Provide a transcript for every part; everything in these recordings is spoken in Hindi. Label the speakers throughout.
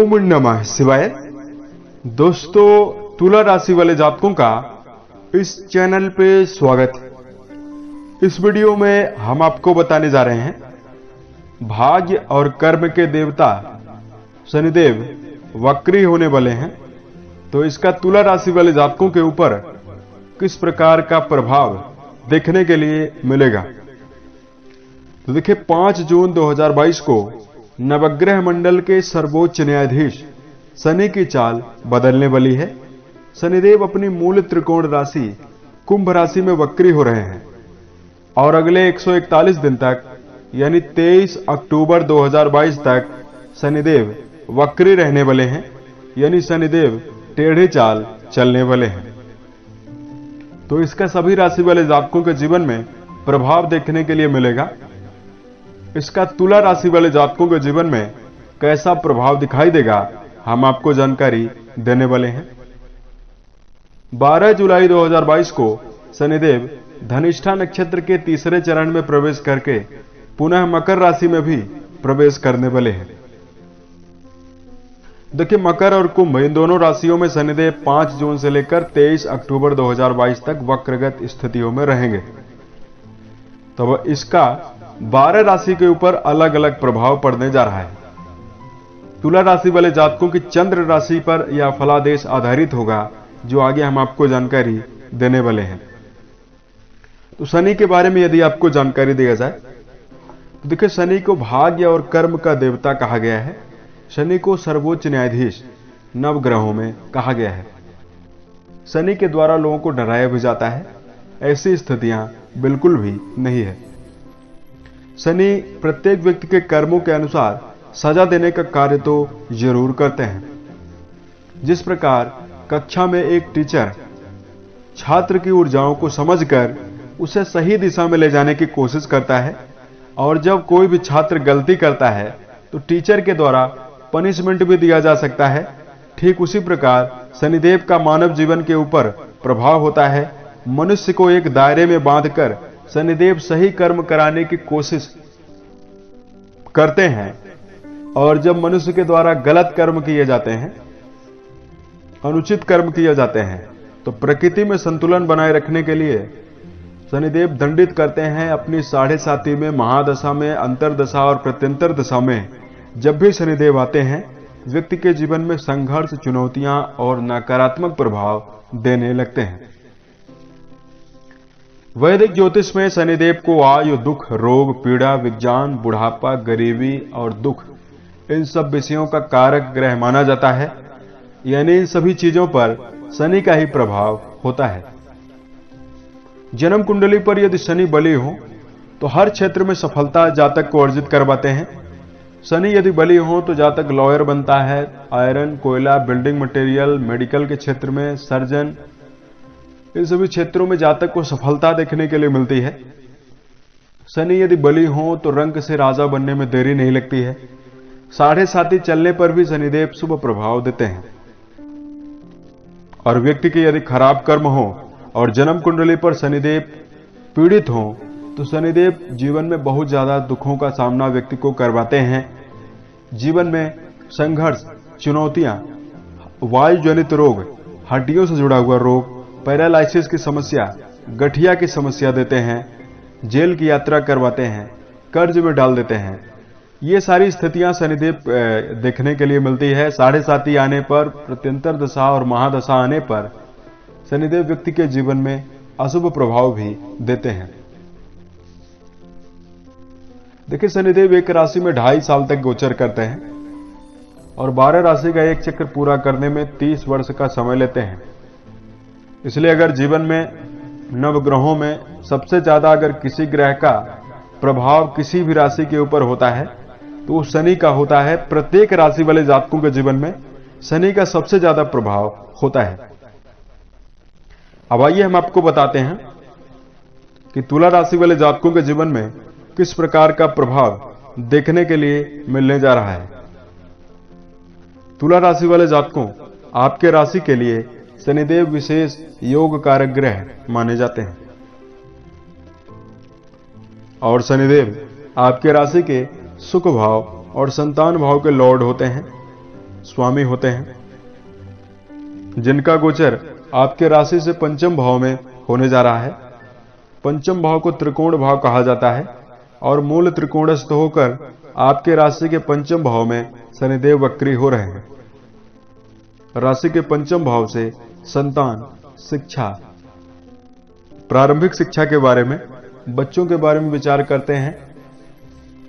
Speaker 1: ओम नमः शिवाय। दोस्तों, तुला राशि वाले जातकों का इस चैनल पे स्वागत है। इस वीडियो में हम आपको बताने जा रहे हैं भाग्य और कर्म के देवता शनिदेव वक्री होने वाले हैं, तो इसका तुला राशि वाले जातकों के ऊपर किस प्रकार का प्रभाव देखने के लिए मिलेगा। तो देखिए, 5 जून 2022 को नवग्रह मंडल के सर्वोच्च न्यायाधीश शनि की चाल बदलने वाली है। शनिदेव अपनी मूल त्रिकोण राशि कुंभ राशि में वक्री हो रहे हैं और अगले 141 दिन तक यानी 23 अक्टूबर 2022 तक शनिदेव वक्री रहने वाले हैं, यानी शनिदेव टेढ़ी चाल चलने वाले हैं। तो इसका सभी राशि वाले जातकों के जीवन में प्रभाव देखने के लिए मिलेगा। इसका तुला राशि वाले जातकों के जीवन में कैसा प्रभाव दिखाई देगा, हम आपको जानकारी देने वाले हैं। 12 जुलाई 2022 को शनिदेव धनिष्ठा नक्षत्र के तीसरे चरण में प्रवेश करके पुनः मकर राशि में भी प्रवेश करने वाले हैं। देखिए, मकर और कुंभ इन दोनों राशियों में शनिदेव 5 जून से लेकर 23 अक्टूबर 2022 तक वक्रगत स्थितियों में रहेंगे। तो इसका 12 राशि के ऊपर अलग अलग प्रभाव पड़ने जा रहा है। तुला राशि वाले जातकों की चंद्र राशि पर यह फलादेश आधारित होगा, जो आगे हम आपको जानकारी देने वाले हैं। तो शनि के बारे में यदि आपको जानकारी दिया जाए तो देखिए, शनि को भाग्य और कर्म का देवता कहा गया है। शनि को सर्वोच्च न्यायाधीश नवग्रहों में कहा गया है। शनि के द्वारा लोगों को डराया भी जाता है, ऐसी स्थितियां बिल्कुल भी नहीं है। शनि प्रत्येक व्यक्ति के कर्मों के अनुसार सजा देने का कार्य तो जरूर करते हैं। जिस प्रकार कक्षा में एक टीचर छात्र की ऊर्जाओं को समझकर उसे सही दिशा में ले जाने की कोशिश करता है, और जब कोई भी छात्र गलती करता है तो टीचर के द्वारा पनिशमेंट भी दिया जा सकता है, ठीक उसी प्रकार शनिदेव का मानव जीवन के ऊपर प्रभाव होता है। मनुष्य को एक दायरे में बांधकर शनिदेव सही कर्म कराने की कोशिश करते हैं, और जब मनुष्य के द्वारा गलत कर्म किए जाते हैं, अनुचित कर्म किए जाते हैं, तो प्रकृति में संतुलन बनाए रखने के लिए शनिदेव दंडित करते हैं। अपनी 7.5 में, महादशा में, अंतरदशा और प्रत्यंतर दशा में जब भी शनिदेव आते हैं, व्यक्ति के जीवन में संघर्ष, चुनौतियां और नकारात्मक प्रभाव देने लगते हैं। वैदिक ज्योतिष में शनिदेव को आयु, दुख, रोग, पीड़ा, विज्ञान, बुढ़ापा, गरीबी और दुख, इन सब विषयों का कारक ग्रह माना जाता है, यानी इन सभी चीजों पर शनि का ही प्रभाव होता है। जन्म कुंडली पर यदि शनि बली हो तो हर क्षेत्र में सफलता जातक को अर्जित करवाते हैं। शनि यदि बली हो तो जातक लॉयर बनता है, आयरन, कोयला, बिल्डिंग मटेरियल, मेडिकल के क्षेत्र में सर्जन, इन सभी क्षेत्रों में जातक को सफलता देखने के लिए मिलती है। शनि यदि बली हो तो रंक से राजा बनने में देरी नहीं लगती है। 7.5 चलने पर भी शनिदेव शुभ प्रभाव देते हैं। और व्यक्ति के यदि खराब कर्म हो और जन्म कुंडली पर शनिदेव पीड़ित हो तो शनिदेव जीवन में बहुत ज्यादा दुखों का सामना व्यक्ति को करवाते हैं। जीवन में संघर्ष, चुनौतियां, वायु जनित रोग, हड्डियों से जुड़ा हुआ रोग, पैरालाइसिस की समस्या, गठिया की समस्या देते हैं, जेल की यात्रा करवाते हैं, कर्ज में डाल देते हैं। ये सारी स्थितियां शनिदेव देखने के लिए मिलती है। 7.5 आने पर, प्रत्यंतर दशा और महादशा आने पर शनिदेव व्यक्ति के जीवन में अशुभ प्रभाव भी देते हैं। देखिए, शनिदेव एक राशि में 2.5 साल तक गोचर करते हैं और 12 राशि का एक चक्र पूरा करने में 30 वर्ष का समय लेते हैं। इसलिए अगर जीवन में नवग्रहों में सबसे ज्यादा अगर किसी ग्रह का प्रभाव किसी भी राशि के ऊपर होता है तो वो शनि का होता है। प्रत्येक राशि वाले जातकों के जीवन में शनि का सबसे ज्यादा प्रभाव होता है। अब आइए हम आपको बताते हैं कि तुला राशि वाले जातकों के जीवन में किस प्रकार का प्रभाव देखने के लिए मिलने जा रहा है। तुला राशि वाले जातकों, आपके राशि के लिए शनिदेव विशेष योग कारक ग्रह माने जाते हैं और शनिदेव आपके राशि के सुख भाव और संतान भाव के लॉर्ड होते हैं। स्वामी होते हैं, जिनका गोचर आपके राशि से पंचम भाव में होने जा रहा है। पंचम भाव को त्रिकोण भाव कहा जाता है और मूल त्रिकोणस्थ होकर आपके राशि के पंचम भाव में शनिदेव वक्री हो रहे हैं। राशि के पंचम भाव से संतान, शिक्षा, प्रारंभिक शिक्षा के बारे में, बच्चों के बारे में विचार करते हैं।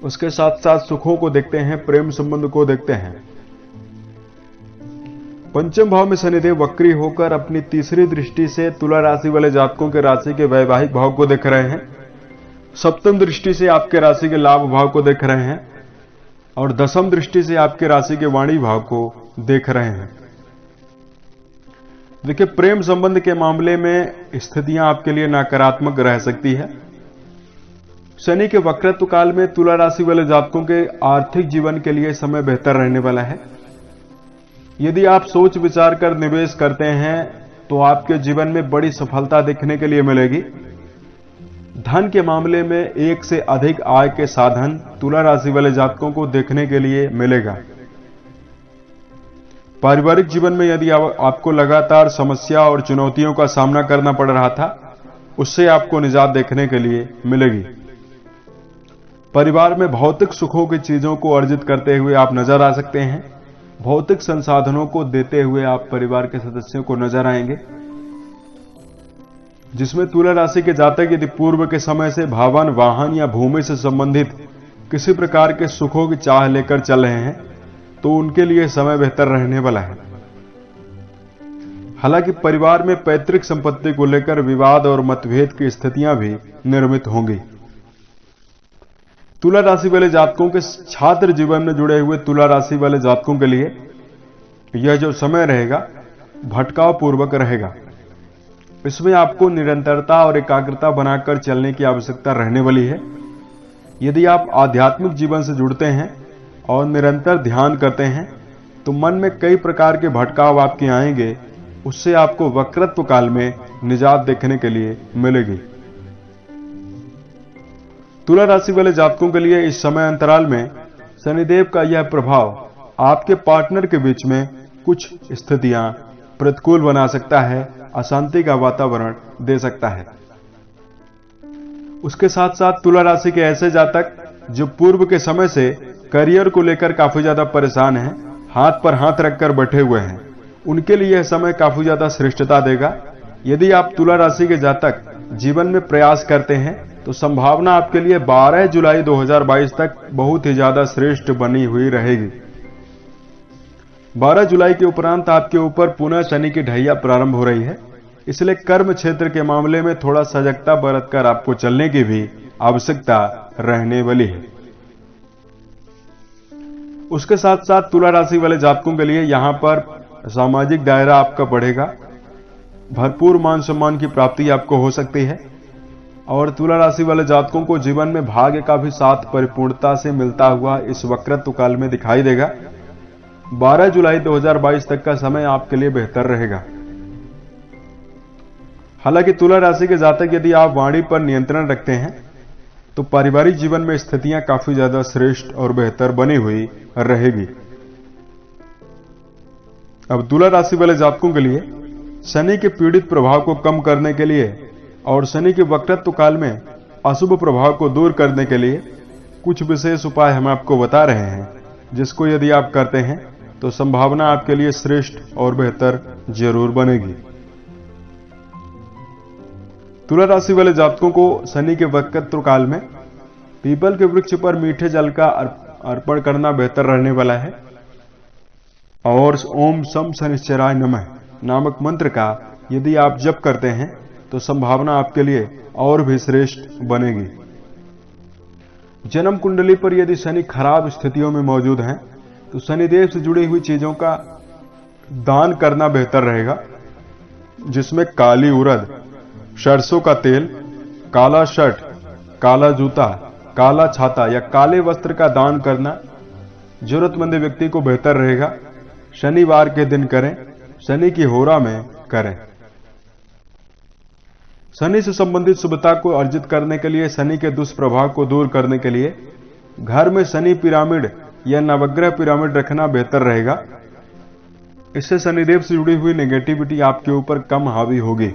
Speaker 1: उसके साथ साथ सुखों को देखते हैं, प्रेम संबंध को देखते हैं। पंचम भाव में शनिदेव वक्री होकर अपनी तीसरी दृष्टि से तुला राशि वाले जातकों के राशि के वैवाहिक भाव को देख रहे हैं। सप्तम दृष्टि से आपके राशि के लाभ भाव को देख रहे हैं और दसम दृष्टि से आपके राशि के वाणी भाव को देख रहे हैं। देखिए, प्रेम संबंध के मामले में स्थितियां आपके लिए नकारात्मक रह सकती है। शनि के वक्रत्व काल में तुला राशि वाले जातकों के आर्थिक जीवन के लिए समय बेहतर रहने वाला है। यदि आप सोच विचार कर निवेश करते हैं तो आपके जीवन में बड़ी सफलता देखने के लिए मिलेगी। धन के मामले में एक से अधिक आय के साधन तुला राशि वाले जातकों को देखने के लिए मिलेगा। पारिवारिक जीवन में यदि आपको लगातार समस्या और चुनौतियों का सामना करना पड़ रहा था, उससे आपको निजात देखने के लिए मिलेगी। परिवार में भौतिक सुखों की चीजों को अर्जित करते हुए आप नजर आ सकते हैं। भौतिक संसाधनों को देते हुए आप परिवार के सदस्यों को नजर आएंगे, जिसमें तुला राशि के जातक यदि पूर्व के समय से भवन, वाहन या भूमि से संबंधित किसी प्रकार के सुखों की चाह लेकर चल रहे हैं तो उनके लिए समय बेहतर रहने वाला है। हालांकि परिवार में पैतृक संपत्ति को लेकर विवाद और मतभेद की स्थितियां भी निर्मित होंगी। तुला राशि वाले जातकों के छात्र जीवन में जुड़े हुए तुला राशि वाले जातकों के लिए यह जो समय रहेगा भटकाव पूर्वक रहेगा। इसमें आपको निरंतरता और एकाग्रता बनाकर चलने की आवश्यकता रहने वाली है। यदि आप आध्यात्मिक जीवन से जुड़ते हैं और निरंतर ध्यान करते हैं तो मन में कई प्रकार के भटकाव आपके आएंगे, उससे आपको वक्रत्व काल में निजात देखने के लिए मिलेगी। तुला राशि वाले जातकों के लिए इस समय अंतराल में शनिदेव का यह प्रभाव आपके पार्टनर के बीच में कुछ स्थितियां प्रतिकूल बना सकता है, अशांति का वातावरण दे सकता है। उसके साथ साथ तुला राशि के ऐसे जातक जो पूर्व के समय से करियर को लेकर काफी ज्यादा परेशान हैं, हाथ पर हाथ रखकर बैठे हुए हैं, उनके लिए यह समय काफी ज्यादा श्रेष्ठता देगा। यदि आप तुला राशि के जातक जीवन में प्रयास करते हैं तो संभावना आपके लिए 12 जुलाई 2022 तक बहुत ही ज्यादा श्रेष्ठ बनी हुई रहेगी। 12 जुलाई के उपरांत आपके ऊपर पुनः शनि की ढैया प्रारंभ हो रही है, इसलिए कर्म क्षेत्र के मामले में थोड़ा सजगता बरतकर आपको चलने की भी आवश्यकता रहने वाली है। उसके साथ साथ तुला राशि वाले जातकों के लिए यहां पर सामाजिक दायरा आपका बढ़ेगा, भरपूर मान सम्मान की प्राप्ति आपको हो सकती है और तुला राशि वाले जातकों को जीवन में भाग्य का भी साथ परिपूर्णता से मिलता हुआ इस वक्रत्व काल में दिखाई देगा। 12 जुलाई 2022 तक का समय आपके लिए बेहतर रहेगा। हालांकि तुला राशि के जातक यदि आप वाणी पर नियंत्रण रखते हैं तो पारिवारिक जीवन में स्थितियां काफी ज्यादा श्रेष्ठ और बेहतर बनी हुई रहेगी। अब तुला राशि वाले जातकों के लिए शनि के पीड़ित प्रभाव को कम करने के लिए और शनि के वक्रत्व काल में अशुभ प्रभाव को दूर करने के लिए कुछ विशेष उपाय हम आपको बता रहे हैं, जिसको यदि आप करते हैं तो संभावना आपके लिए श्रेष्ठ और बेहतर जरूर बनेगी। तुला राशि वाले जातकों को शनि के वक्रत्व काल में पीपल के वृक्ष पर मीठे जल का अर्पण करना बेहतर रहने वाला है और ओम सम शनिश्चराय नमः नामक मंत्र का यदि आप जप करते हैं तो संभावना आपके लिए और भी श्रेष्ठ बनेगी। जन्म कुंडली पर यदि शनि खराब स्थितियों में मौजूद हैं तो शनिदेव से जुड़ी हुई चीजों का दान करना बेहतर रहेगा, जिसमें काली उड़द, सरसों का तेल, काला शर्ट, काला जूता, काला छाता या काले वस्त्र का दान करना जरूरतमंद व्यक्ति को बेहतर रहेगा। शनिवार के दिन करें, शनि की होरा में करें। शनि से संबंधित शुभता को अर्जित करने के लिए, शनि के दुष्प्रभाव को दूर करने के लिए घर में शनि पिरामिड या नवग्रह पिरामिड रखना बेहतर रहेगा। इससे शनिदेव से जुड़ी हुई नेगेटिविटी आपके ऊपर कम हावी होगी।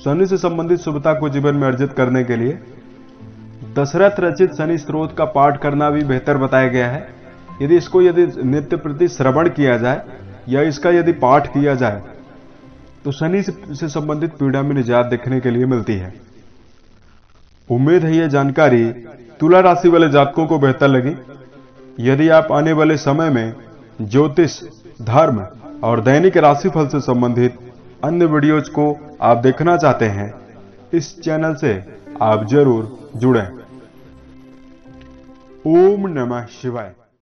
Speaker 1: शनि से संबंधित शुभता को जीवन में अर्जित करने के लिए दशरथ रचित शनि स्त्रोत का पाठ करना भी बेहतर बताया गया है। यदि नित्य प्रति श्रवण किया जाए या इसका यदि पाठ किया जाए तो शनि से संबंधित पीड़ा में निजात देखने के लिए मिलती है। उम्मीद है यह जानकारी तुला राशि वाले जातकों को बेहतर लगी। यदि आप आने वाले समय में ज्योतिष, धर्म और दैनिक राशिफल से संबंधित अन्य वीडियोज को आप देखना चाहते हैं, इस चैनल से आप जरूर जुड़ें। ओम नमः शिवाय।